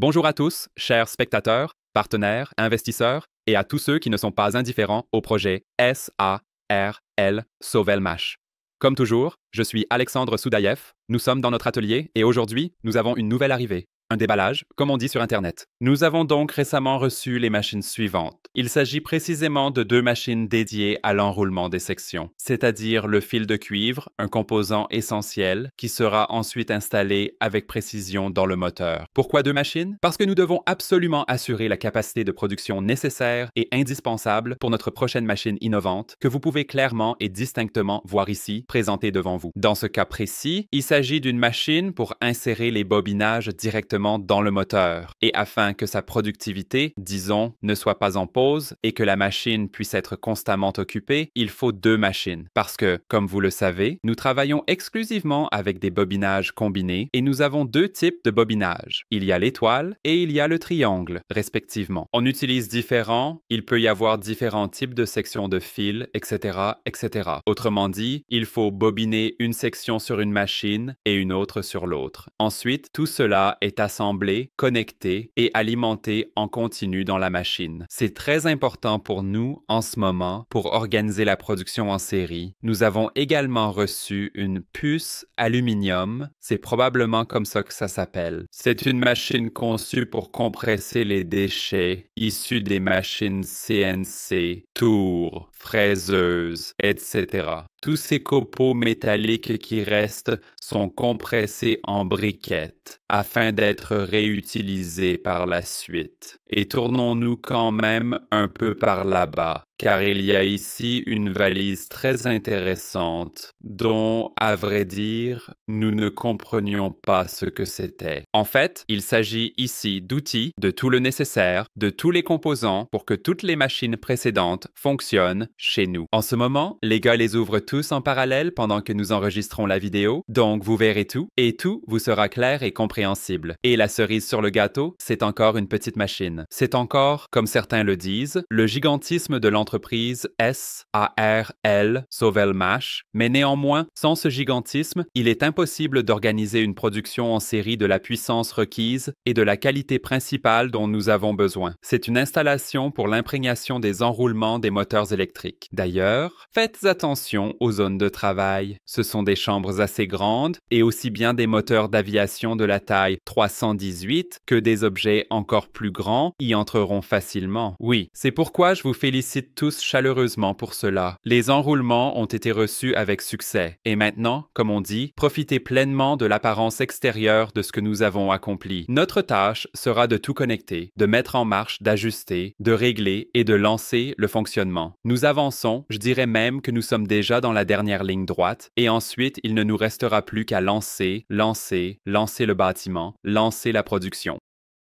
Bonjour à tous, chers spectateurs, partenaires, investisseurs et à tous ceux qui ne sont pas indifférents au projet SARL Sovelmash. Comme toujours, je suis Alexandre Soudaïev, nous sommes dans notre atelier et aujourd'hui, nous avons une nouvelle arrivée. Un déballage, comme on dit sur Internet. Nous avons donc récemment reçu les machines suivantes. Il s'agit précisément de 2 machines dédiées à l'enroulement des sections, c'est-à-dire le fil de cuivre, un composant essentiel, qui sera ensuite installé avec précision dans le moteur. Pourquoi 2 machines? Parce que nous devons absolument assurer la capacité de production nécessaire et indispensable pour notre prochaine machine innovante, que vous pouvez clairement et distinctement voir ici, présentée devant vous. Dans ce cas précis, il s'agit d'une machine pour insérer les bobinages directement dans le moteur. Et afin que sa productivité, disons, ne soit pas en pause et que la machine puisse être constamment occupée, il faut 2 machines. Parce que, comme vous le savez, nous travaillons exclusivement avec des bobinages combinés et nous avons 2 types de bobinage. Il y a l'étoile et il y a le triangle, respectivement. On utilise différents, il peut y avoir différents types de sections de fil, etc., etc. Autrement dit, il faut bobiner une section sur une machine et une autre sur l'autre. Ensuite, tout cela est assemblé, connecté et alimenté en continu dans la machine. C'est très important pour nous en ce moment pour organiser la production en série. Nous avons également reçu une puce aluminium, c'est probablement comme ça que ça s'appelle. C'est une machine conçue pour compresser les déchets issus des machines CNC, tours, fraiseuses, etc. Tous ces copeaux métalliques qui restent sont compressés en briquettes afin d'être réutilisés par la suite. Et tournons-nous quand même un peu par là-bas. car il y a ici une valise très intéressante dont, à vrai dire, nous ne comprenions pas ce que c'était. En fait, il s'agit ici d'outils, de tout le nécessaire, de tous les composants pour que toutes les machines précédentes fonctionnent chez nous. En ce moment, les gars les ouvrent tous en parallèle pendant que nous enregistrons la vidéo, donc vous verrez tout, et tout vous sera clair et compréhensible. Et la cerise sur le gâteau, c'est encore une petite machine. C'est encore, comme certains le disent, le gigantisme de l'entreprise SARL Sauvel-Mash, mais néanmoins, sans ce gigantisme, il est impossible d'organiser une production en série de la puissance requise et de la qualité principale dont nous avons besoin. C'est une installation pour l'imprégnation des enroulements des moteurs électriques. D'ailleurs, faites attention aux zones de travail. Ce sont des chambres assez grandes et aussi bien des moteurs d'aviation de la taille 318 que des objets encore plus grands y entreront facilement. Oui, c'est pourquoi je vous félicite tous chaleureusement pour cela. Les enroulements ont été reçus avec succès. Et maintenant, comme on dit, profitez pleinement de l'apparence extérieure de ce que nous avons accompli. Notre tâche sera de tout connecter, de mettre en marche, d'ajuster, de régler et de lancer le fonctionnement. Nous avançons, je dirais même que nous sommes déjà dans la dernière ligne droite, et ensuite il ne nous restera plus qu'à lancer le bâtiment, lancer la production.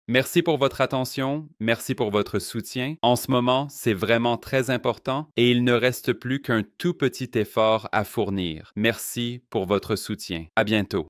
Merci pour votre attention, merci pour votre soutien. En ce moment, c'est vraiment très important et il ne reste plus qu'un tout petit effort à fournir. Merci pour votre soutien. À bientôt.